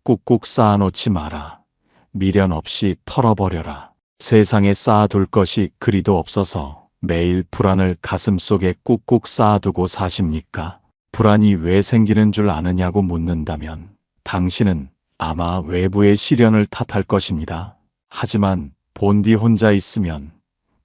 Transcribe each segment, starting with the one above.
꾹꾹 쌓아놓지 마라. 미련 없이 털어버려라. 세상에 쌓아둘 것이 그리도 없어서 매일 불안을 가슴속에 꾹꾹 쌓아두고 사십니까? 불안이 왜 생기는 줄 아느냐고 묻는다면 당신은 아마 외부의 시련을 탓할 것입니다. 하지만 본디 혼자 있으면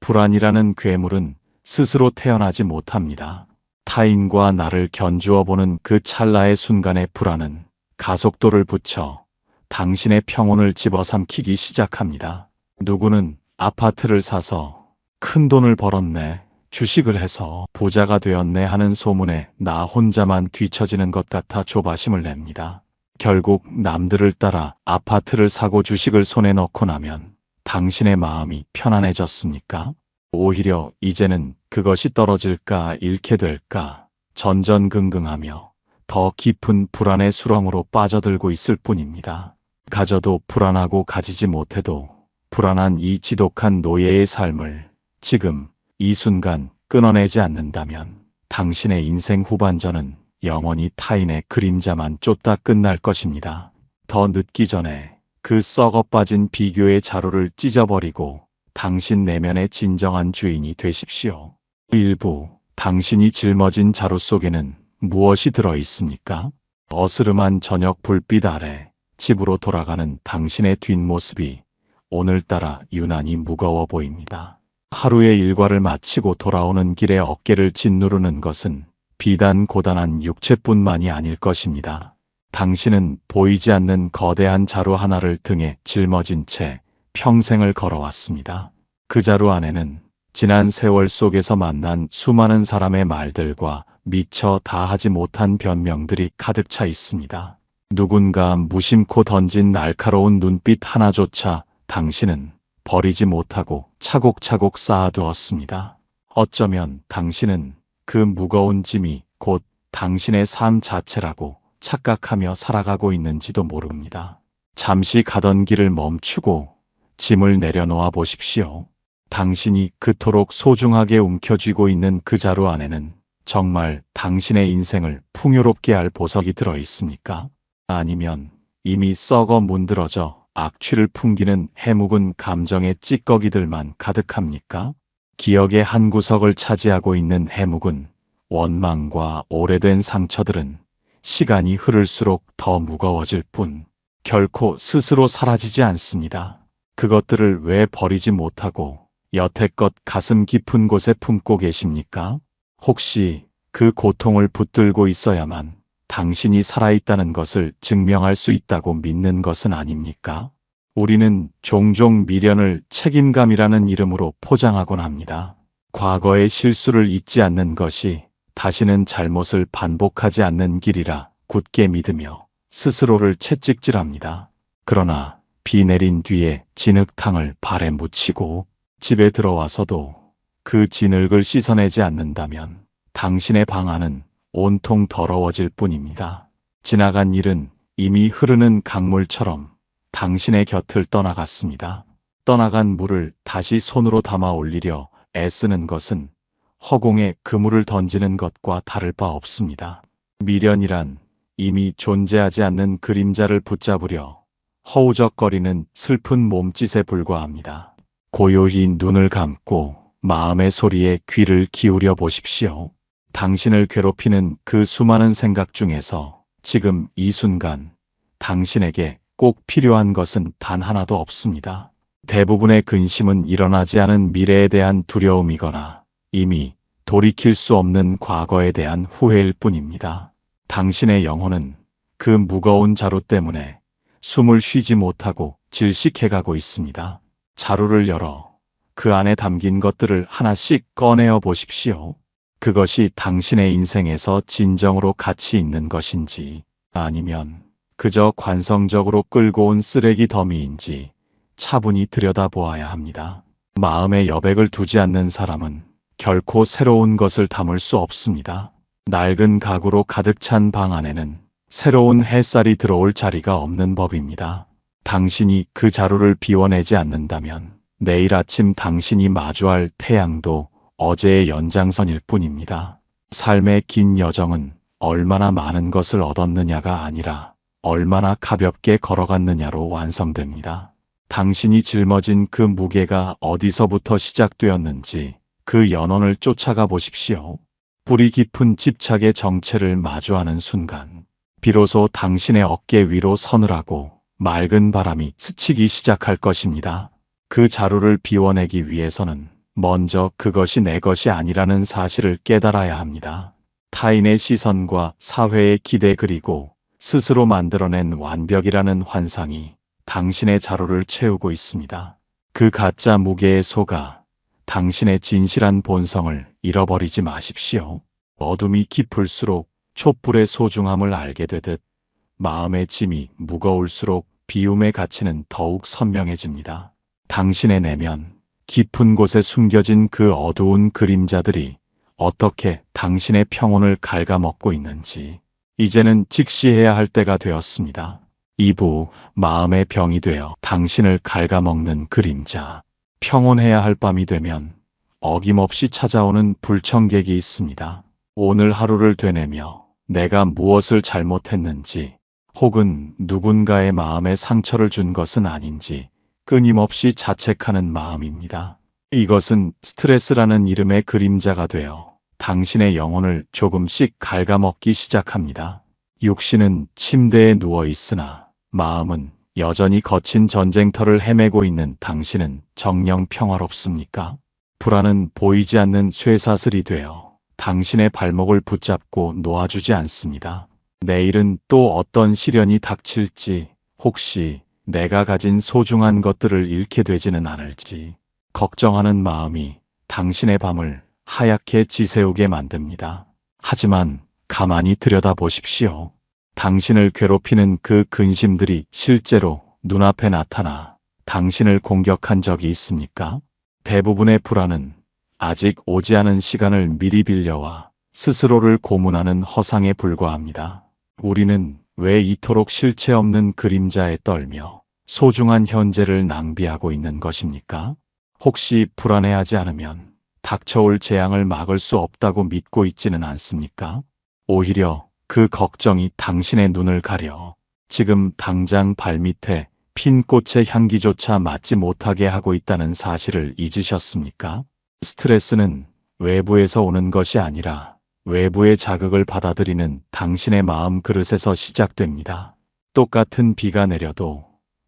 불안이라는 괴물은 스스로 태어나지 못합니다. 타인과 나를 견주어 보는 그 찰나의 순간의 불안은 가속도를 붙여 당신의 평온을 집어삼키기 시작합니다. 누구는 아파트를 사서 큰 돈을 벌었네, 주식을 해서 부자가 되었네 하는 소문에 나 혼자만 뒤처지는 것 같아 조바심을 냅니다. 결국 남들을 따라 아파트를 사고 주식을 손에 넣고 나면 당신의 마음이 편안해졌습니까? 오히려 이제는 그것이 떨어질까 잃게 될까 전전긍긍하며 더 깊은 불안의 수렁으로 빠져들고 있을 뿐입니다. 가져도 불안하고 가지지 못해도 불안한 이 지독한 노예의 삶을 지금 이 순간 끊어내지 않는다면 당신의 인생 후반전은 영원히 타인의 그림자만 쫓다 끝날 것입니다. 더 늦기 전에 그 썩어 빠진 비교의 자루를 찢어버리고 당신 내면의 진정한 주인이 되십시오. 일부, 당신이 짊어진 자루 속에는 무엇이 들어 있습니까? 어스름한 저녁 불빛 아래 집으로 돌아가는 당신의 뒷모습이 오늘따라 유난히 무거워 보입니다. 하루의 일과를 마치고 돌아오는 길에 어깨를 짓누르는 것은 비단 고단한 육체뿐만이 아닐 것입니다. 당신은 보이지 않는 거대한 자루 하나를 등에 짊어진 채 평생을 걸어왔습니다. 그 자루 안에는 지난 세월 속에서 만난 수많은 사람의 말들과 미처 다하지 못한 변명들이 가득 차 있습니다. 누군가 무심코 던진 날카로운 눈빛 하나조차 당신은 버리지 못하고 차곡차곡 쌓아두었습니다. 어쩌면 당신은 그 무거운 짐이 곧 당신의 삶 자체라고 착각하며 살아가고 있는지도 모릅니다. 잠시 가던 길을 멈추고 짐을 내려놓아 보십시오. 당신이 그토록 소중하게 움켜쥐고 있는 그 자루 안에는 정말 당신의 인생을 풍요롭게 할 보석이 들어 있습니까? 아니면 이미 썩어 문드러져 악취를 풍기는 해묵은 감정의 찌꺼기들만 가득합니까? 기억의 한 구석을 차지하고 있는 해묵은 원망과 오래된 상처들은 시간이 흐를수록 더 무거워질 뿐 결코 스스로 사라지지 않습니다. 그것들을 왜 버리지 못하고 여태껏 가슴 깊은 곳에 품고 계십니까? 혹시 그 고통을 붙들고 있어야만 당신이 살아있다는 것을 증명할 수 있다고 믿는 것은 아닙니까? 우리는 종종 미련을 책임감이라는 이름으로 포장하곤 합니다. 과거의 실수를 잊지 않는 것이 다시는 잘못을 반복하지 않는 길이라 굳게 믿으며 스스로를 채찍질합니다. 그러나 비 내린 뒤에 진흙탕을 발에 묻히고 집에 들어와서도 그 진흙을 씻어내지 않는다면 당신의 방 안은 온통 더러워질 뿐입니다. 지나간 일은 이미 흐르는 강물처럼 당신의 곁을 떠나갔습니다. 떠나간 물을 다시 손으로 담아 올리려 애쓰는 것은 허공에 그물을 던지는 것과 다를 바 없습니다. 미련이란 이미 존재하지 않는 그림자를 붙잡으려 허우적거리는 슬픈 몸짓에 불과합니다. 고요히 눈을 감고 마음의 소리에 귀를 기울여 보십시오. 당신을 괴롭히는 그 수많은 생각 중에서 지금 이 순간 당신에게 꼭 필요한 것은 단 하나도 없습니다. 대부분의 근심은 일어나지 않은 미래에 대한 두려움이거나 이미 돌이킬 수 없는 과거에 대한 후회일 뿐입니다. 당신의 영혼은 그 무거운 자루 때문에 숨을 쉬지 못하고 질식해가고 있습니다. 자루를 열어 그 안에 담긴 것들을 하나씩 꺼내어 보십시오. 그것이 당신의 인생에서 진정으로 가치 있는 것인지 아니면 그저 관성적으로 끌고 온 쓰레기 더미인지 차분히 들여다보아야 합니다. 마음에 여백을 두지 않는 사람은 결코 새로운 것을 담을 수 없습니다. 낡은 가구로 가득 찬 방 안에는 새로운 햇살이 들어올 자리가 없는 법입니다. 당신이 그 자루를 비워내지 않는다면 내일 아침 당신이 마주할 태양도 어제의 연장선일 뿐입니다. 삶의 긴 여정은 얼마나 많은 것을 얻었느냐가 아니라 얼마나 가볍게 걸어갔느냐로 완성됩니다. 당신이 짊어진 그 무게가 어디서부터 시작되었는지 그 연원을 쫓아가 보십시오. 뿌리 깊은 집착의 정체를 마주하는 순간 비로소 당신의 어깨 위로 서늘하고 맑은 바람이 스치기 시작할 것입니다. 그 자루를 비워내기 위해서는 먼저 그것이 내 것이 아니라는 사실을 깨달아야 합니다. 타인의 시선과 사회의 기대 그리고 스스로 만들어낸 완벽이라는 환상이 당신의 자루를 채우고 있습니다. 그 가짜 무게에 속아 당신의 진실한 본성을 잃어버리지 마십시오. 어둠이 깊을수록 촛불의 소중함을 알게 되듯 마음의 짐이 무거울수록 비움의 가치는 더욱 선명해집니다. 당신의 내면 깊은 곳에 숨겨진 그 어두운 그림자들이 어떻게 당신의 평온을 갉아먹고 있는지 이제는 직시해야 할 때가 되었습니다. 2부 마음의 병이 되어 당신을 갉아먹는 그림자. 평온해야 할 밤이 되면 어김없이 찾아오는 불청객이 있습니다. 오늘 하루를 되뇌며 내가 무엇을 잘못했는지 혹은 누군가의 마음에 상처를 준 것은 아닌지 끊임없이 자책하는 마음입니다. 이것은 스트레스라는 이름의 그림자가 되어 당신의 영혼을 조금씩 갉아먹기 시작합니다. 육신은 침대에 누워 있으나 마음은 여전히 거친 전쟁터를 헤매고 있는 당신은 정녕 평화롭습니까? 불안은 보이지 않는 쇠사슬이 되어 당신의 발목을 붙잡고 놓아주지 않습니다. 내일은 또 어떤 시련이 닥칠지, 혹시 내가 가진 소중한 것들을 잃게 되지는 않을지 걱정하는 마음이 당신의 밤을 하얗게 지새우게 만듭니다. 하지만 가만히 들여다보십시오. 당신을 괴롭히는 그 근심들이 실제로 눈앞에 나타나 당신을 공격한 적이 있습니까? 대부분의 불안은 아직 오지 않은 시간을 미리 빌려와 스스로를 고문하는 허상에 불과합니다. 우리는 왜 이토록 실체 없는 그림자에 떨며 소중한 현재를 낭비하고 있는 것입니까? 혹시 불안해하지 않으면 닥쳐올 재앙을 막을 수 없다고 믿고 있지는 않습니까? 오히려 그 걱정이 당신의 눈을 가려 지금 당장 발밑에 핀 꽃의 향기조차 맡지 못하게 하고 있다는 사실을 잊으셨습니까? 스트레스는 외부에서 오는 것이 아니라 외부의 자극을 받아들이는 당신의 마음 그릇에서 시작됩니다. 똑같은 비가 내려도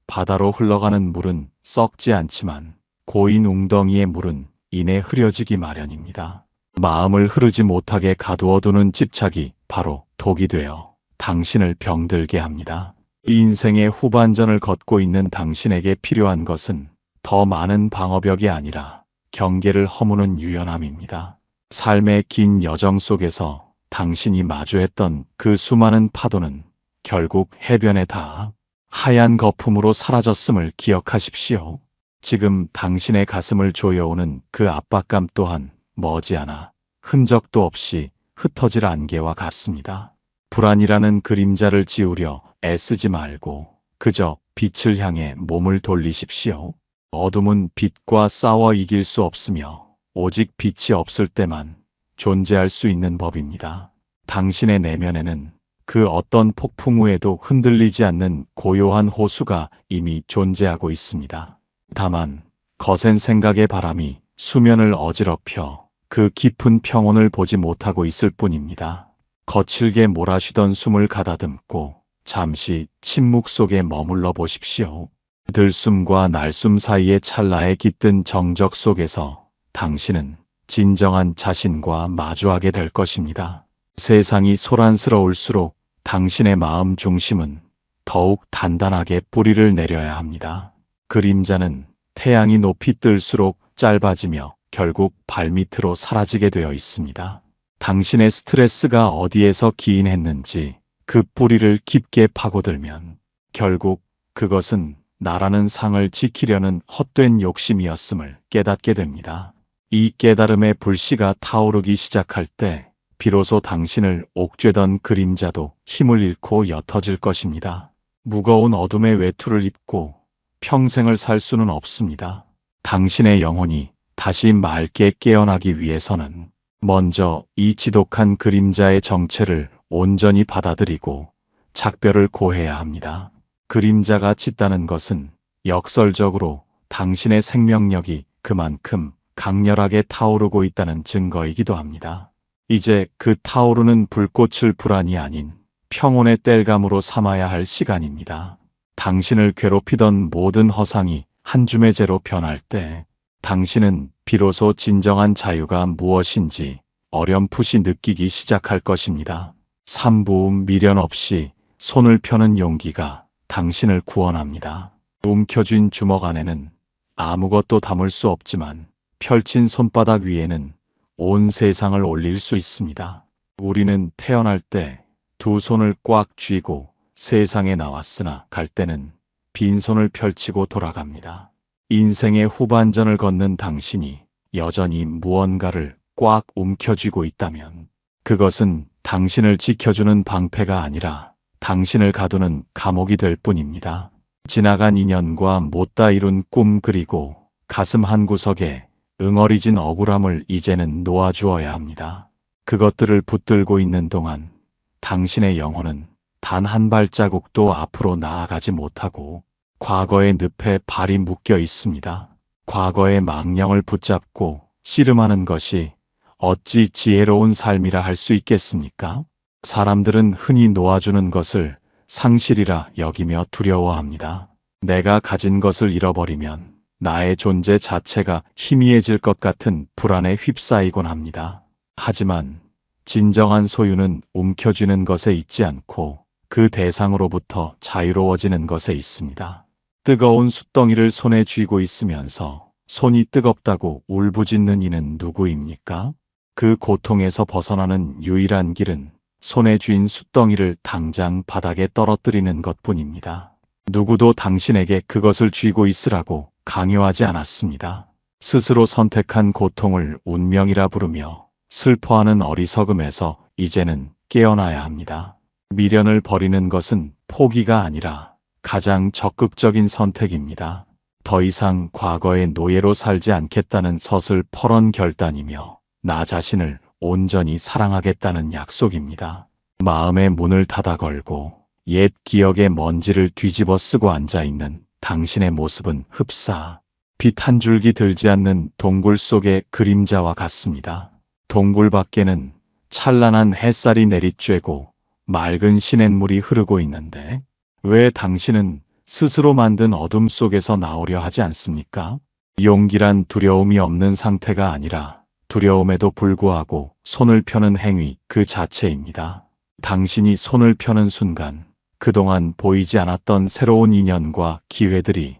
바다로 흘러가는 물은 썩지 않지만 고인 웅덩이의 물은 이내 흐려지기 마련입니다. 마음을 흐르지 못하게 가두어두는 집착이 바로 독이 되어 당신을 병들게 합니다. 인생의 후반전을 걷고 있는 당신에게 필요한 것은 더 많은 방어벽이 아니라 경계를 허무는 유연함입니다. 삶의 긴 여정 속에서 당신이 마주했던 그 수많은 파도는 결국 해변에 닿아 하얀 거품으로 사라졌음을 기억하십시오. 지금 당신의 가슴을 조여오는 그 압박감 또한 머지않아 흔적도 없이 흩어질 안개와 같습니다. 불안이라는 그림자를 지우려 애쓰지 말고 그저 빛을 향해 몸을 돌리십시오. 어둠은 빛과 싸워 이길 수 없으며 오직 빛이 없을 때만 존재할 수 있는 법입니다. 당신의 내면에는 그 어떤 폭풍 후에도 흔들리지 않는 고요한 호수가 이미 존재하고 있습니다. 다만 거센 생각의 바람이 수면을 어지럽혀 그 깊은 평온을 보지 못하고 있을 뿐입니다. 거칠게 몰아쉬던 숨을 가다듬고 잠시 침묵 속에 머물러 보십시오. 들숨과 날숨 사이의 찰나에 깃든 정적 속에서 당신은 진정한 자신과 마주하게 될 것입니다. 세상이 소란스러울수록 당신의 마음 중심은 더욱 단단하게 뿌리를 내려야 합니다. 그림자는 태양이 높이 뜰수록 짧아지며 결국 발밑으로 사라지게 되어 있습니다. 당신의 스트레스가 어디에서 기인했는지 그 뿌리를 깊게 파고들면 결국 그것은 나라는 상을 지키려는 헛된 욕심이었음을 깨닫게 됩니다. 이 깨달음의 불씨가 타오르기 시작할 때 비로소 당신을 옥죄던 그림자도 힘을 잃고 옅어질 것입니다. 무거운 어둠의 외투를 입고 평생을 살 수는 없습니다. 당신의 영혼이 다시 맑게 깨어나기 위해서는 먼저 이 지독한 그림자의 정체를 온전히 받아들이고 작별을 고해야 합니다. 그림자가 짙다는 것은 역설적으로 당신의 생명력이 그만큼 강렬하게 타오르고 있다는 증거이기도 합니다. 이제 그 타오르는 불꽃을 불안이 아닌 평온의 땔감으로 삼아야 할 시간입니다. 당신을 괴롭히던 모든 허상이 한 줌의 재로 변할 때 당신은 비로소 진정한 자유가 무엇인지 어렴풋이 느끼기 시작할 것입니다. 삼부음 미련 없이 손을 펴는 용기가 당신을 구원합니다. 움켜쥔 주먹 안에는 아무것도 담을 수 없지만 펼친 손바닥 위에는 온 세상을 올릴 수 있습니다. 우리는 태어날 때 두 손을 꽉 쥐고 세상에 나왔으나 갈 때는 빈손을 펼치고 돌아갑니다. 인생의 후반전을 걷는 당신이 여전히 무언가를 꽉 움켜쥐고 있다면 그것은 당신을 지켜주는 방패가 아니라 당신을 가두는 감옥이 될 뿐입니다. 지나간 인연과 못다 이룬 꿈 그리고 가슴 한구석에 응어리진 억울함을 이제는 놓아주어야 합니다. 그것들을 붙들고 있는 동안 당신의 영혼은 단 한 발자국도 앞으로 나아가지 못하고 과거의 늪에 발이 묶여 있습니다. 과거의 망령을 붙잡고 씨름하는 것이 어찌 지혜로운 삶이라 할 수 있겠습니까? 사람들은 흔히 놓아주는 것을 상실이라 여기며 두려워합니다. 내가 가진 것을 잃어버리면 나의 존재 자체가 희미해질 것 같은 불안에 휩싸이곤 합니다. 하지만 진정한 소유는 움켜쥐는 것에 있지 않고 그 대상으로부터 자유로워지는 것에 있습니다. 뜨거운 숯덩이를 손에 쥐고 있으면서 손이 뜨겁다고 울부짖는 이는 누구입니까? 그 고통에서 벗어나는 유일한 길은 손에 쥔 숯덩이를 당장 바닥에 떨어뜨리는 것뿐입니다. 누구도 당신에게 그것을 쥐고 있으라고 강요하지 않았습니다. 스스로 선택한 고통을 운명이라 부르며 슬퍼하는 어리석음에서 이제는 깨어나야 합니다. 미련을 버리는 것은 포기가 아니라 가장 적극적인 선택입니다. 더 이상 과거의 노예로 살지 않겠다는 서슬퍼런 결단이며 나 자신을 온전히 사랑하겠다는 약속입니다. 마음의 문을 닫아 걸고 옛 기억의 먼지를 뒤집어 쓰고 앉아있는 당신의 모습은 흡사 빛 한 줄기 들지 않는 동굴 속의 그림자와 같습니다. 동굴 밖에는 찬란한 햇살이 내리쬐고 맑은 시냇물이 흐르고 있는데 왜 당신은 스스로 만든 어둠 속에서 나오려 하지 않습니까? 용기란 두려움이 없는 상태가 아니라 두려움에도 불구하고 손을 펴는 행위 그 자체입니다. 당신이 손을 펴는 순간 그동안 보이지 않았던 새로운 인연과 기회들이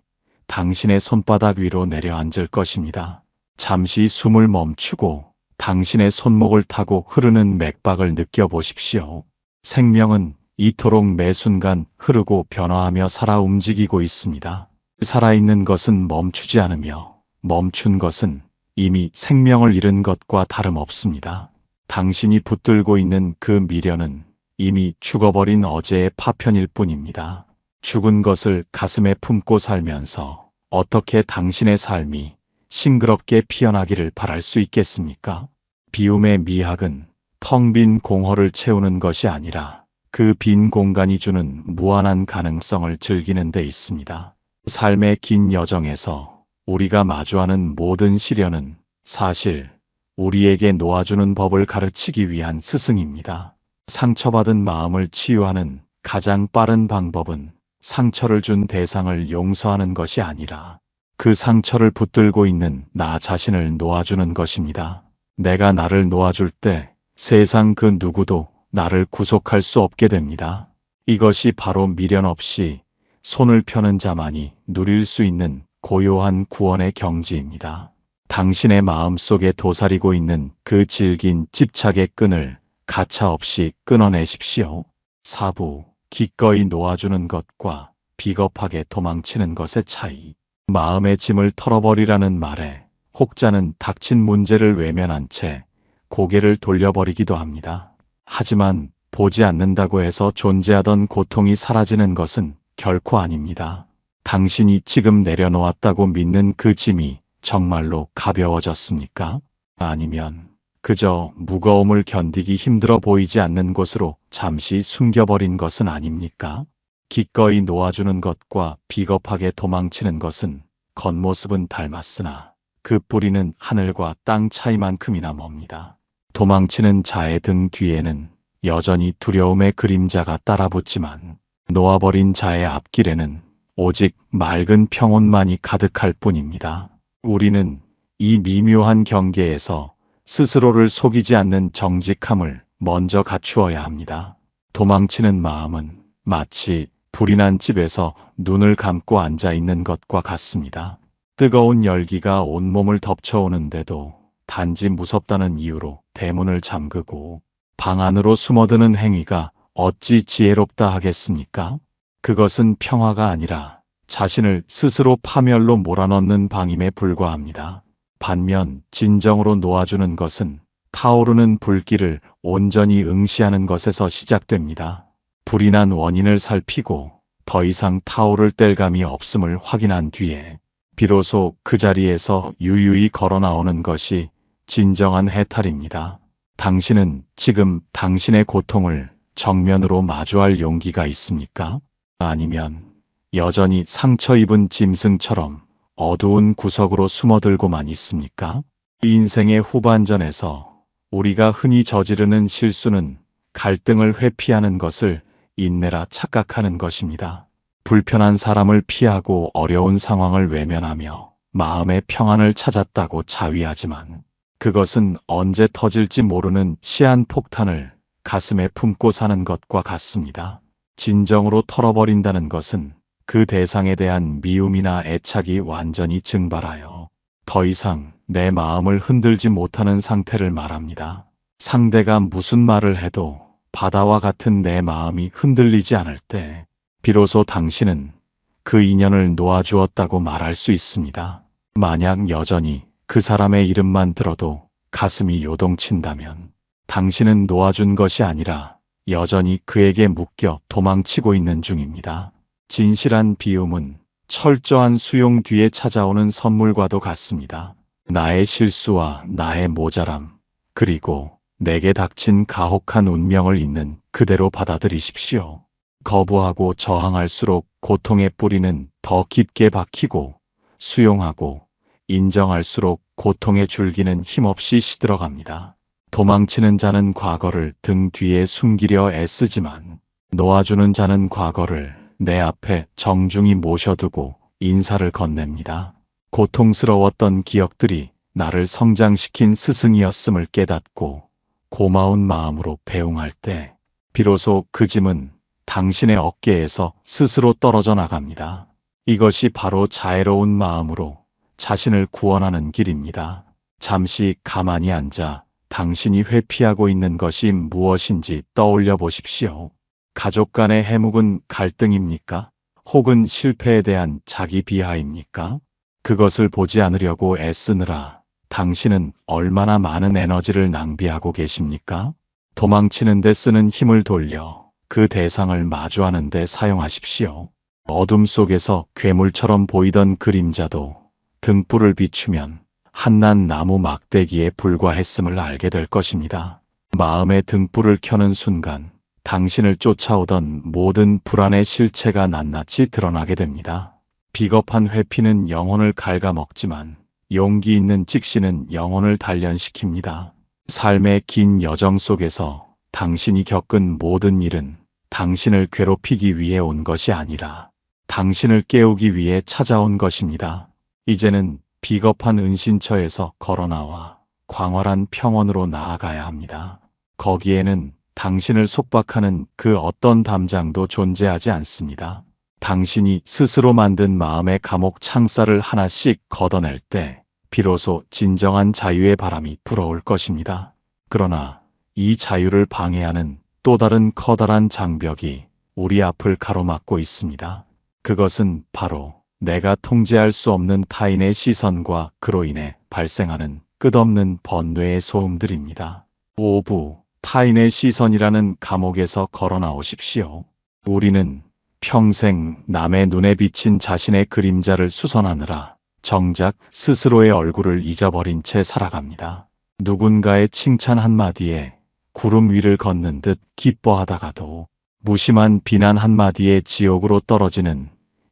당신의 손바닥 위로 내려앉을 것입니다. 잠시 숨을 멈추고 당신의 손목을 타고 흐르는 맥박을 느껴보십시오. 생명은 이토록 매 순간 흐르고 변화하며 살아 움직이고 있습니다. 살아있는 것은 멈추지 않으며 멈춘 것은 이미 생명을 잃은 것과 다름없습니다. 당신이 붙들고 있는 그 미련은 이미 죽어버린 어제의 파편일 뿐입니다. 죽은 것을 가슴에 품고 살면서 어떻게 당신의 삶이 싱그럽게 피어나기를 바랄 수 있겠습니까? 비움의 미학은 텅 빈 공허를 채우는 것이 아니라 그 빈 공간이 주는 무한한 가능성을 즐기는 데 있습니다. 삶의 긴 여정에서 우리가 마주하는 모든 시련은 사실 우리에게 놓아주는 법을 가르치기 위한 스승입니다. 상처받은 마음을 치유하는 가장 빠른 방법은 상처를 준 대상을 용서하는 것이 아니라 그 상처를 붙들고 있는 나 자신을 놓아주는 것입니다. 내가 나를 놓아줄 때 세상 그 누구도 나를 구속할 수 없게 됩니다. 이것이 바로 미련 없이 손을 펴는 자만이 누릴 수 있는 고요한 구원의 경지입니다. 당신의 마음속에 도사리고 있는 그 질긴 집착의 끈을 가차없이 끊어내십시오. 사부, 기꺼이 놓아주는 것과 비겁하게 도망치는 것의 차이. 마음의 짐을 털어버리라는 말에 혹자는 닥친 문제를 외면한 채 고개를 돌려버리기도 합니다. 하지만 보지 않는다고 해서 존재하던 고통이 사라지는 것은 결코 아닙니다. 당신이 지금 내려놓았다고 믿는 그 짐이 정말로 가벼워졌습니까? 아니면 그저 무거움을 견디기 힘들어 보이지 않는 곳으로 잠시 숨겨버린 것은 아닙니까? 기꺼이 놓아주는 것과 비겁하게 도망치는 것은 겉모습은 닮았으나 그 뿌리는 하늘과 땅 차이만큼이나 멉니다. 도망치는 자의 등 뒤에는 여전히 두려움의 그림자가 따라붙지만 놓아버린 자의 앞길에는 오직 맑은 평온만이 가득할 뿐입니다. 우리는 이 미묘한 경계에서 스스로를 속이지 않는 정직함을 먼저 갖추어야 합니다. 도망치는 마음은 마치 불이 난 집에서 눈을 감고 앉아 있는 것과 같습니다. 뜨거운 열기가 온몸을 덮쳐오는데도 단지 무섭다는 이유로 대문을 잠그고 방 안으로 숨어드는 행위가 어찌 지혜롭다 하겠습니까? 그것은 평화가 아니라 자신을 스스로 파멸로 몰아넣는 방임에 불과합니다. 반면 진정으로 놓아주는 것은 타오르는 불길을 온전히 응시하는 것에서 시작됩니다. 불이 난 원인을 살피고 더 이상 타오를 뗄감이 없음을 확인한 뒤에 비로소 그 자리에서 유유히 걸어 나오는 것이 진정한 해탈입니다. 당신은 지금 당신의 고통을 정면으로 마주할 용기가 있습니까? 아니면 여전히 상처 입은 짐승처럼 어두운 구석으로 숨어들고만 있습니까? 인생의 후반전에서 우리가 흔히 저지르는 실수는 갈등을 회피하는 것을 인내라 착각하는 것입니다. 불편한 사람을 피하고 어려운 상황을 외면하며 마음의 평안을 찾았다고 자위하지만 그것은 언제 터질지 모르는 시한폭탄을 가슴에 품고 사는 것과 같습니다. 진정으로 털어버린다는 것은 그 대상에 대한 미움이나 애착이 완전히 증발하여 더 이상 내 마음을 흔들지 못하는 상태를 말합니다. 상대가 무슨 말을 해도 바다와 같은 내 마음이 흔들리지 않을 때 비로소 당신은 그 인연을 놓아주었다고 말할 수 있습니다. 만약 여전히 그 사람의 이름만 들어도 가슴이 요동친다면 당신은 놓아준 것이 아니라 여전히 그에게 묶여 도망치고 있는 중입니다. 진실한 비움은 철저한 수용 뒤에 찾아오는 선물과도 같습니다. 나의 실수와 나의 모자람, 그리고 내게 닥친 가혹한 운명을 있는 그대로 받아들이십시오. 거부하고 저항할수록 고통의 뿌리는 더 깊게 박히고 수용하고 인정할수록 고통의 줄기는 힘없이 시들어갑니다. 도망치는 자는 과거를 등 뒤에 숨기려 애쓰지만 놓아주는 자는 과거를 내 앞에 정중히 모셔두고 인사를 건넵니다. 고통스러웠던 기억들이 나를 성장시킨 스승이었음을 깨닫고 고마운 마음으로 배웅할 때 비로소 그 짐은 당신의 어깨에서 스스로 떨어져 나갑니다. 이것이 바로 자애로운 마음으로 자신을 구원하는 길입니다. 잠시 가만히 앉아 당신이 회피하고 있는 것이 무엇인지 떠올려 보십시오. 가족 간의 해묵은 갈등입니까? 혹은 실패에 대한 자기 비하입니까? 그것을 보지 않으려고 애쓰느라 당신은 얼마나 많은 에너지를 낭비하고 계십니까? 도망치는 데 쓰는 힘을 돌려 그 대상을 마주하는 데 사용하십시오. 어둠 속에서 괴물처럼 보이던 그림자도 등불을 비추면 한낱 나무 막대기에 불과했음을 알게 될 것입니다. 마음의 등불을 켜는 순간 당신을 쫓아오던 모든 불안의 실체가 낱낱이 드러나게 됩니다. 비겁한 회피는 영혼을 갉아먹지만 용기 있는 직시는 영혼을 단련시킵니다. 삶의 긴 여정 속에서 당신이 겪은 모든 일은 당신을 괴롭히기 위해 온 것이 아니라 당신을 깨우기 위해 찾아온 것입니다. 이제는 비겁한 은신처에서 걸어나와 광활한 평원으로 나아가야 합니다. 거기에는 당신을 속박하는 그 어떤 담장도 존재하지 않습니다. 당신이 스스로 만든 마음의 감옥 창살을 하나씩 걷어낼 때 비로소 진정한 자유의 바람이 불어올 것입니다. 그러나 이 자유를 방해하는 또 다른 커다란 장벽이 우리 앞을 가로막고 있습니다. 그것은 바로 내가 통제할 수 없는 타인의 시선과 그로 인해 발생하는 끝없는 번뇌의 소음들입니다. 오부, 타인의 시선이라는 감옥에서 걸어 나오십시오. 우리는 평생 남의 눈에 비친 자신의 그림자를 수선하느라 정작 스스로의 얼굴을 잊어버린 채 살아갑니다. 누군가의 칭찬 한마디에 구름 위를 걷는 듯 기뻐하다가도 무심한 비난 한마디에 지옥으로 떨어지는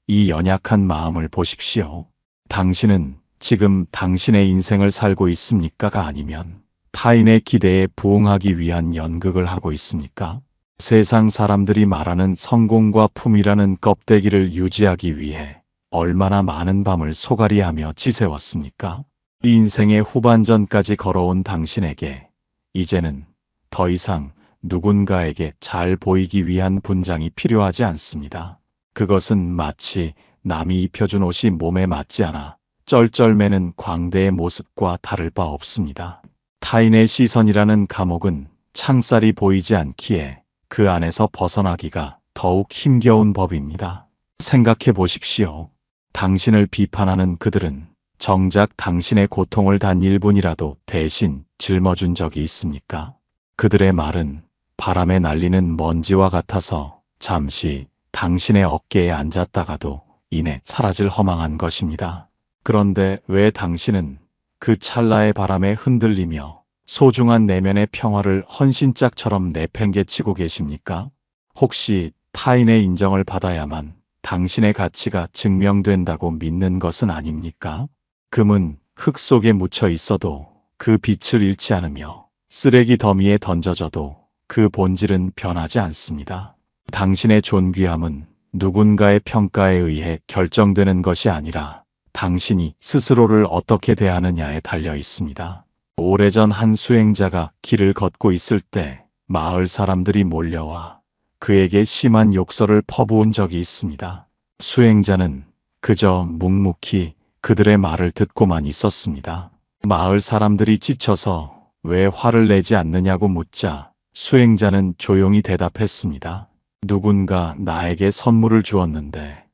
이 연약한 마음을 보십시오. 당신은 지금 당신의 인생을 살고 있습니까가 아니면 타인의 기대에 부응하기 위한 연극을 하고 있습니까? 세상 사람들이 말하는 성공과 품이라는 껍데기를 유지하기 위해 얼마나 많은 밤을 소갈이하며 지새웠습니까? 인생의 후반전까지 걸어온 당신에게 이제는 더 이상 누군가에게 잘 보이기 위한 분장이 필요하지 않습니다. 그것은 마치 남이 입혀준 옷이 몸에 맞지 않아 쩔쩔매는 광대의 모습과 다를 바 없습니다. 타인의 시선이라는 감옥은 창살이 보이지 않기에 그 안에서 벗어나기가 더욱 힘겨운 법입니다. 생각해 보십시오. 당신을 비판하는 그들은 정작 당신의 고통을 단 1분이라도 대신 짊어준 적이 있습니까? 그들의 말은 바람에 날리는 먼지와 같아서 잠시 당신의 어깨에 앉았다가도 이내 사라질 허망한 것입니다. 그런데 왜 당신은 그 찰나의 바람에 흔들리며 소중한 내면의 평화를 헌신짝처럼 내팽개치고 계십니까? 혹시 타인의 인정을 받아야만 당신의 가치가 증명된다고 믿는 것은 아닙니까? 금은 흙 속에 묻혀 있어도 그 빛을 잃지 않으며 쓰레기 더미에 던져져도 그 본질은 변하지 않습니다. 당신의 존귀함은 누군가의 평가에 의해 결정되는 것이 아니라 당신이 스스로를 어떻게 대하느냐에 달려 있습니다. 오래전 한 수행자가 길을 걷고 있을 때 마을 사람들이 몰려와 그에게 심한 욕설을 퍼부은 적이 있습니다. 수행자는 그저 묵묵히 그들의 말을 듣고만 있었습니다. 마을 사람들이 지쳐서 왜 화를 내지 않느냐고 묻자 수행자는 조용히 대답했습니다. 누군가 나에게 선물을 주었는데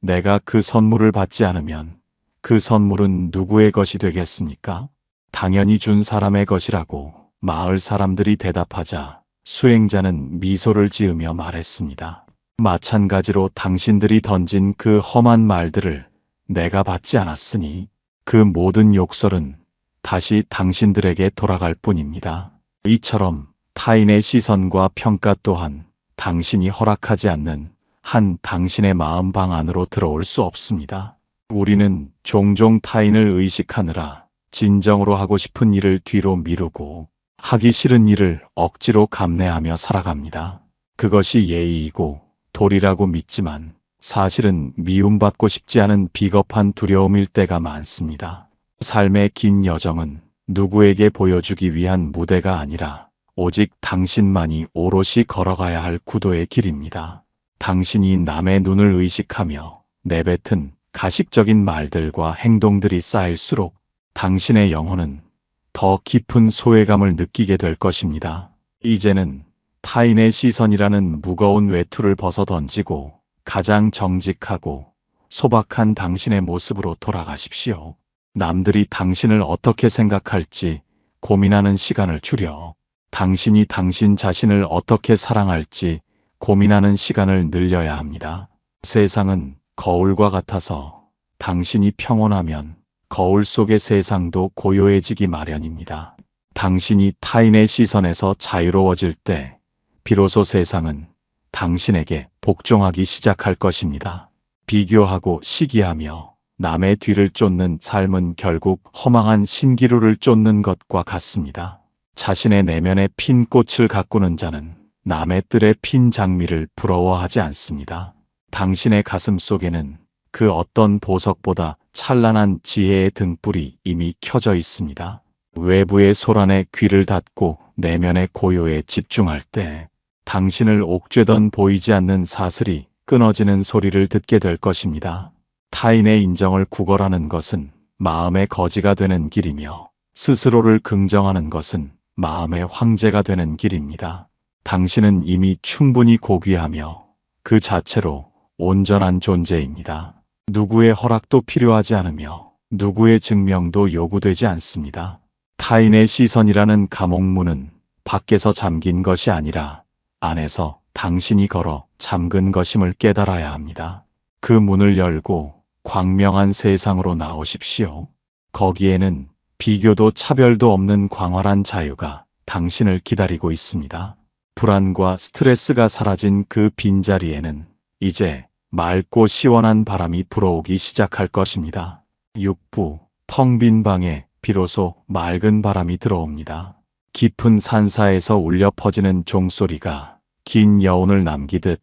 내가 그 선물을 받지 않으면 그 선물은 누구의 것이 되겠습니까? 당연히 준 사람의 것이라고 마을 사람들이 대답하자 수행자는 미소를 지으며 말했습니다. 마찬가지로 당신들이 던진 그 험한 말들을 내가 받지 않았으니 그 모든 욕설은 다시 당신들에게 돌아갈 뿐입니다. 이처럼 타인의 시선과 평가 또한 당신이 허락하지 않는 한 당신의 마음방 안으로 들어올 수 없습니다. 우리는 종종 타인을 의식하느라 진정으로 하고 싶은 일을 뒤로 미루고 하기 싫은 일을 억지로 감내하며 살아갑니다. 그것이 예의이고 도리라고 믿지만 사실은 미움받고 싶지 않은 비겁한 두려움일 때가 많습니다. 삶의 긴 여정은 누구에게 보여주기 위한 무대가 아니라 오직 당신만이 오롯이 걸어가야 할 구도의 길입니다. 당신이 남의 눈을 의식하며 내뱉은 가식적인 말들과 행동들이 쌓일수록 당신의 영혼은 더 깊은 소외감을 느끼게 될 것입니다. 이제는 타인의 시선이라는 무거운 외투를 벗어던지고 가장 정직하고 소박한 당신의 모습으로 돌아가십시오. 남들이 당신을 어떻게 생각할지 고민하는 시간을 줄여 당신이 당신 자신을 어떻게 사랑할지 고민하는 시간을 늘려야 합니다. 세상은 거울과 같아서 당신이 평온하면 거울 속의 세상도 고요해지기 마련입니다. 당신이 타인의 시선에서 자유로워질 때 비로소 세상은 당신에게 복종하기 시작할 것입니다. 비교하고 시기하며 남의 뒤를 쫓는 삶은 결국 허망한 신기루를 쫓는 것과 같습니다. 자신의 내면에 핀 꽃을 가꾸는 자는 남의 뜰에 핀 장미를 부러워하지 않습니다. 당신의 가슴 속에는 그 어떤 보석보다 찬란한 지혜의 등불이 이미 켜져 있습니다. 외부의 소란에 귀를 닫고 내면의 고요에 집중할 때 당신을 옥죄던 보이지 않는 사슬이 끊어지는 소리를 듣게 될 것입니다. 타인의 인정을 구걸하는 것은 마음의 거지가 되는 길이며 스스로를 긍정하는 것은 마음의 황제가 되는 길입니다. 당신은 이미 충분히 고귀하며 그 자체로 온전한 존재입니다. 누구의 허락도 필요하지 않으며 누구의 증명도 요구되지 않습니다. 타인의 시선이라는 감옥문은 밖에서 잠긴 것이 아니라 안에서 당신이 걸어 잠근 것임을 깨달아야 합니다. 그 문을 열고 광명한 세상으로 나오십시오. 거기에는 비교도 차별도 없는 광활한 자유가 당신을 기다리고 있습니다. 불안과 스트레스가 사라진 그 빈자리에는 이제 맑고 시원한 바람이 불어오기 시작할 것입니다. 6부, 텅 빈 방에 비로소 맑은 바람이 들어옵니다. 깊은 산사에서 울려 퍼지는 종소리가 긴 여운을 남기듯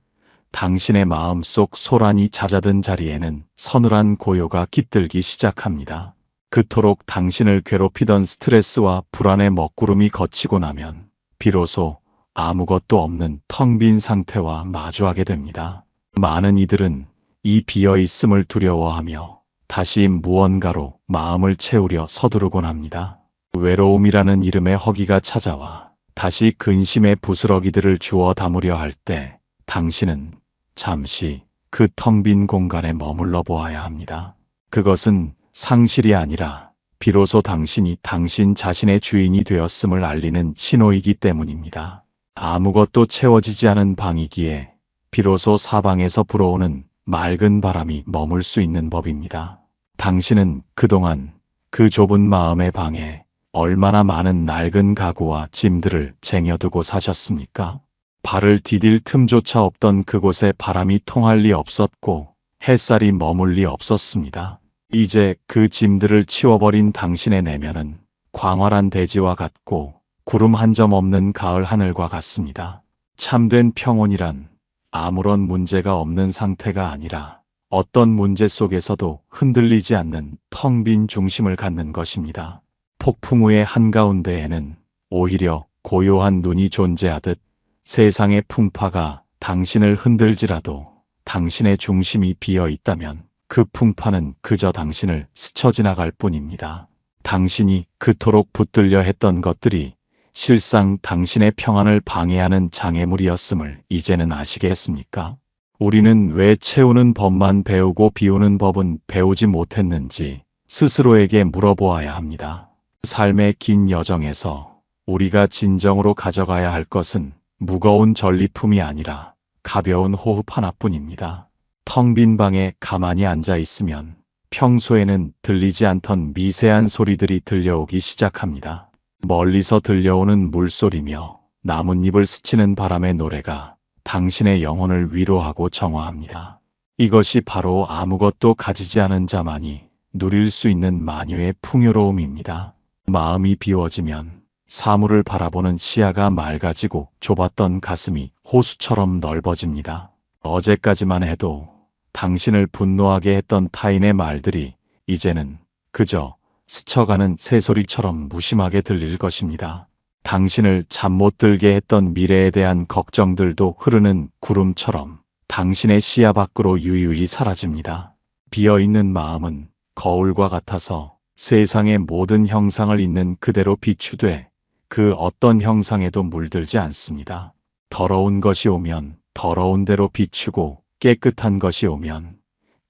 당신의 마음속 소란이 잦아든 자리에는 서늘한 고요가 깃들기 시작합니다. 그토록 당신을 괴롭히던 스트레스와 불안의 먹구름이 거치고 나면 비로소 아무것도 없는 텅 빈 상태와 마주하게 됩니다. 많은 이들은 이 비어있음을 두려워하며 다시 무언가로 마음을 채우려 서두르곤 합니다. 외로움이라는 이름의 허기가 찾아와 다시 근심의 부스러기들을 주워 담으려 할 때 당신은 잠시 그 텅 빈 공간에 머물러 보아야 합니다. 그것은 상실이 아니라 비로소 당신이 당신 자신의 주인이 되었음을 알리는 신호이기 때문입니다. 아무것도 채워지지 않은 방이기에 비로소 사방에서 불어오는 맑은 바람이 머물 수 있는 법입니다. 당신은 그동안 그 좁은 마음의 방에 얼마나 많은 낡은 가구와 짐들을 쟁여두고 사셨습니까? 발을 디딜 틈조차 없던 그곳에 바람이 통할 리 없었고 햇살이 머물 리 없었습니다. 이제 그 짐들을 치워버린 당신의 내면은 광활한 대지와 같고 구름 한 점 없는 가을 하늘과 같습니다. 참된 평온이란 아무런 문제가 없는 상태가 아니라 어떤 문제 속에서도 흔들리지 않는 텅 빈 중심을 갖는 것입니다. 폭풍우의 한가운데에는 오히려 고요한 눈이 존재하듯 세상의 풍파가 당신을 흔들지라도 당신의 중심이 비어 있다면 그 풍파는 그저 당신을 스쳐 지나갈 뿐입니다. 당신이 그토록 붙들려 했던 것들이 실상 당신의 평안을 방해하는 장애물이었음을 이제는 아시겠습니까? 우리는 왜 채우는 법만 배우고 비우는 법은 배우지 못했는지 스스로에게 물어보아야 합니다. 삶의 긴 여정에서 우리가 진정으로 가져가야 할 것은 무거운 전리품이 아니라 가벼운 호흡 하나뿐입니다. 텅 빈 방에 가만히 앉아 있으면 평소에는 들리지 않던 미세한 소리들이 들려오기 시작합니다. 멀리서 들려오는 물소리며 나뭇잎을 스치는 바람의 노래가 당신의 영혼을 위로하고 정화합니다. 이것이 바로 아무것도 가지지 않은 자만이 누릴 수 있는 만유의 풍요로움입니다. 마음이 비워지면 사물을 바라보는 시야가 맑아지고 좁았던 가슴이 호수처럼 넓어집니다. 어제까지만 해도 당신을 분노하게 했던 타인의 말들이 이제는 그저 스쳐가는 새소리처럼 무심하게 들릴 것입니다. 당신을 잠 못 들게 했던 미래에 대한 걱정들도 흐르는 구름처럼 당신의 시야 밖으로 유유히 사라집니다. 비어있는 마음은 거울과 같아서 세상의 모든 형상을 있는 그대로 비추되 그 어떤 형상에도 물들지 않습니다. 더러운 것이 오면 더러운 대로 비추고 깨끗한 것이 오면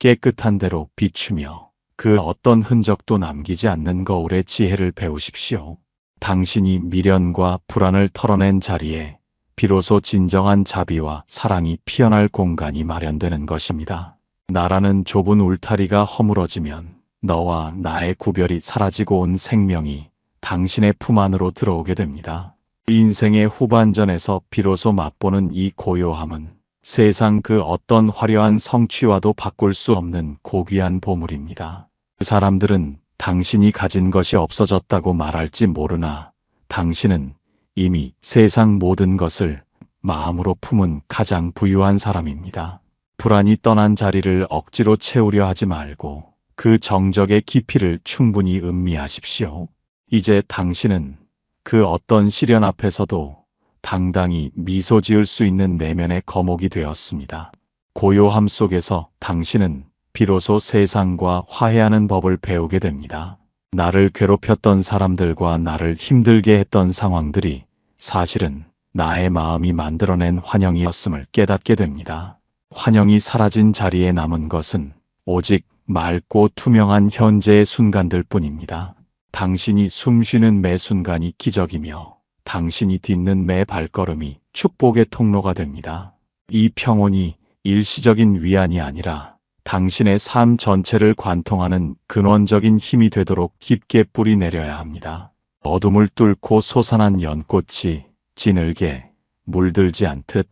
깨끗한 대로 비추며 그 어떤 흔적도 남기지 않는 거울의 지혜를 배우십시오. 당신이 미련과 불안을 털어낸 자리에 비로소 진정한 자비와 사랑이 피어날 공간이 마련되는 것입니다. 나라는 좁은 울타리가 허물어지면 너와 나의 구별이 사라지고 온 생명이 당신의 품 안으로 들어오게 됩니다. 인생의 후반전에서 비로소 맛보는 이 고요함은 세상 그 어떤 화려한 성취와도 바꿀 수 없는 고귀한 보물입니다. 사람들은 당신이 가진 것이 없어졌다고 말할지 모르나 당신은 이미 세상 모든 것을 마음으로 품은 가장 부유한 사람입니다. 불안이 떠난 자리를 억지로 채우려 하지 말고 그 정적의 깊이를 충분히 음미하십시오. 이제 당신은 그 어떤 시련 앞에서도 당당히 미소 지을 수 있는 내면의 거목이 되었습니다. 고요함 속에서 당신은 비로소 세상과 화해하는 법을 배우게 됩니다. 나를 괴롭혔던 사람들과 나를 힘들게 했던 상황들이 사실은 나의 마음이 만들어낸 환영이었음을 깨닫게 됩니다. 환영이 사라진 자리에 남은 것은 오직 맑고 투명한 현재의 순간들 뿐입니다. 당신이 숨쉬는 매 순간이 기적이며 당신이 딛는 매 발걸음이 축복의 통로가 됩니다. 이 평온이 일시적인 위안이 아니라 당신의 삶 전체를 관통하는 근원적인 힘이 되도록 깊게 뿌리 내려야 합니다. 어둠을 뚫고 솟아난 연꽃이 진흙에 물들지 않듯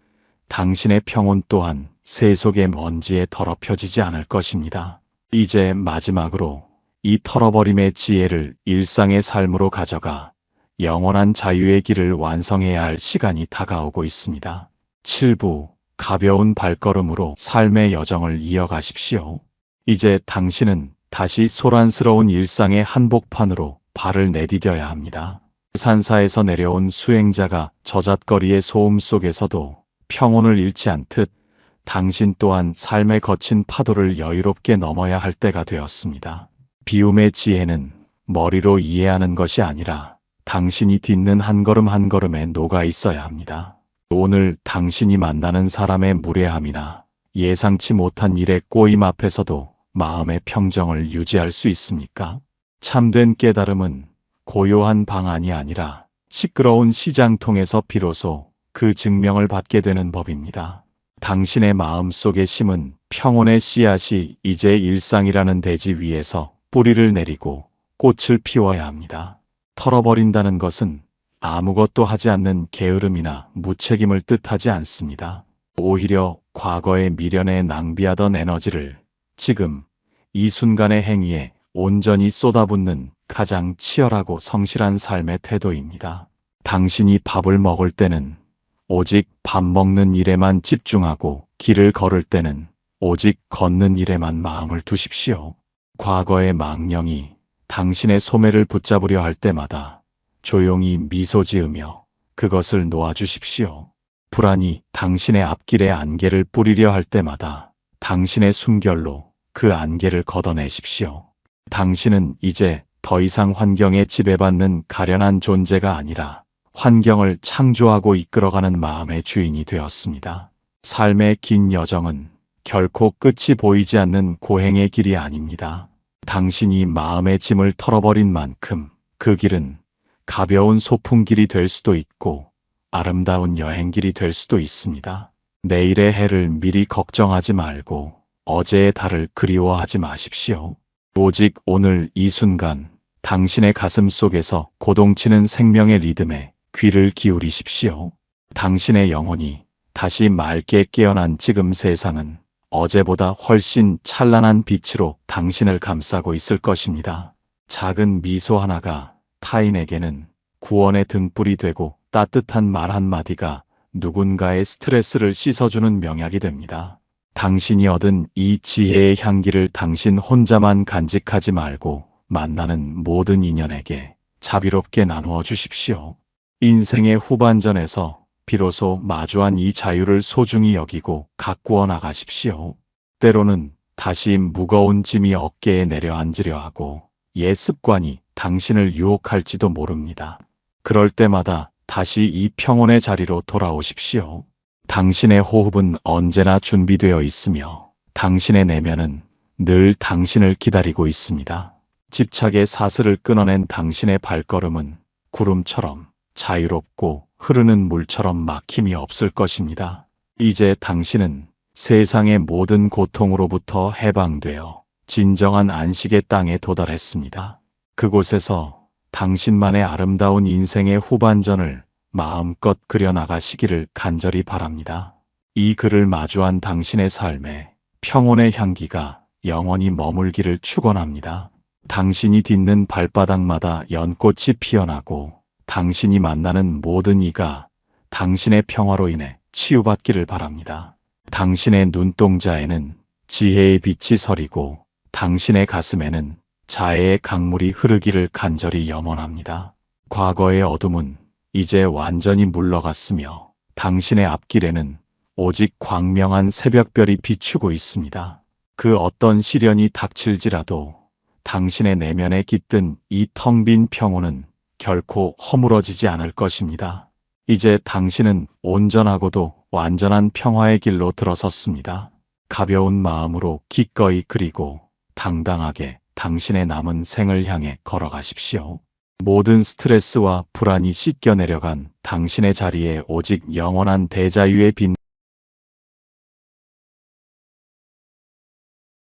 당신의 평온 또한 세속의 먼지에 더럽혀지지 않을 것입니다. 이제 마지막으로 이 털어버림의 지혜를 일상의 삶으로 가져가 영원한 자유의 길을 완성해야 할 시간이 다가오고 있습니다. 7부 가벼운 발걸음으로 삶의 여정을 이어가십시오. 이제 당신은 다시 소란스러운 일상의 한복판으로 발을 내디뎌야 합니다. 산사에서 내려온 수행자가 저잣거리의 소음 속에서도 평온을 잃지 않듯 당신 또한 삶의 거친 파도를 여유롭게 넘어야 할 때가 되었습니다. 비움의 지혜는 머리로 이해하는 것이 아니라 당신이 딛는 한 걸음 한 걸음에 녹아 있어야 합니다. 오늘 당신이 만나는 사람의 무례함이나 예상치 못한 일의 꼬임 앞에서도 마음의 평정을 유지할 수 있습니까? 참된 깨달음은 고요한 방안이 아니라 시끄러운 시장통에서 비로소 그 증명을 받게 되는 법입니다. 당신의 마음속에 심은 평온의 씨앗이 이제 일상이라는 대지 위에서 뿌리를 내리고 꽃을 피워야 합니다. 털어버린다는 것은 아무것도 하지 않는 게으름이나 무책임을 뜻하지 않습니다. 오히려 과거의 미련에 낭비하던 에너지를 지금 이 순간의 행위에 온전히 쏟아붓는 가장 치열하고 성실한 삶의 태도입니다. 당신이 밥을 먹을 때는 오직 밥 먹는 일에만 집중하고 길을 걸을 때는 오직 걷는 일에만 마음을 두십시오. 과거의 망령이 당신의 소매를 붙잡으려 할 때마다 조용히 미소 지으며 그것을 놓아주십시오. 불안이 당신의 앞길에 안개를 뿌리려 할 때마다 당신의 숨결로 그 안개를 걷어내십시오. 당신은 이제 더 이상 환경에 지배받는 가련한 존재가 아니라 환경을 창조하고 이끌어가는 마음의 주인이 되었습니다. 삶의 긴 여정은 결코 끝이 보이지 않는 고행의 길이 아닙니다. 당신이 마음의 짐을 털어버린 만큼 그 길은 가벼운 소풍길이 될 수도 있고 아름다운 여행길이 될 수도 있습니다. 내일의 해를 미리 걱정하지 말고 어제의 달을 그리워하지 마십시오. 오직 오늘 이 순간 당신의 가슴 속에서 고동치는 생명의 리듬에 귀를 기울이십시오. 당신의 영혼이 다시 맑게 깨어난 지금 세상은 어제보다 훨씬 찬란한 빛으로 당신을 감싸고 있을 것입니다. 작은 미소 하나가 타인에게는 구원의 등불이 되고 따뜻한 말 한마디가 누군가의 스트레스를 씻어주는 명약이 됩니다. 당신이 얻은 이 지혜의 향기를 당신 혼자만 간직하지 말고 만나는 모든 인연에게 자비롭게 나누어 주십시오. 인생의 후반전에서 비로소 마주한 이 자유를 소중히 여기고 가꾸어 나가십시오. 때로는 다시 무거운 짐이 어깨에 내려앉으려 하고 옛 습관이 당신을 유혹할지도 모릅니다. 그럴 때마다 다시 이 평온의 자리로 돌아오십시오. 당신의 호흡은 언제나 준비되어 있으며 당신의 내면은 늘 당신을 기다리고 있습니다. 집착의 사슬을 끊어낸 당신의 발걸음은 구름처럼 자유롭고 흐르는 물처럼 막힘이 없을 것입니다. 이제 당신은 세상의 모든 고통으로부터 해방되어 진정한 안식의 땅에 도달했습니다. 그곳에서 당신만의 아름다운 인생의 후반전을 마음껏 그려나가시기를 간절히 바랍니다. 이 글을 마주한 당신의 삶에 평온의 향기가 영원히 머물기를 축원합니다. 당신이 딛는 발바닥마다 연꽃이 피어나고 당신이 만나는 모든 이가 당신의 평화로 인해 치유받기를 바랍니다. 당신의 눈동자에는 지혜의 빛이 서리고 당신의 가슴에는 자애의 강물이 흐르기를 간절히 염원합니다. 과거의 어둠은 이제 완전히 물러갔으며 당신의 앞길에는 오직 광명한 새벽별이 비추고 있습니다. 그 어떤 시련이 닥칠지라도 당신의 내면에 깃든 이 텅 빈 평온은 결코 허물어지지 않을 것입니다. 이제 당신은 온전하고도 완전한 평화의 길로 들어섰습니다. 가벼운 마음으로 기꺼이 그리고 당당하게 당신의 남은 생을 향해 걸어가십시오. 모든 스트레스와 불안이 씻겨 내려간 당신의 자리에 오직 영원한 대자유의 빛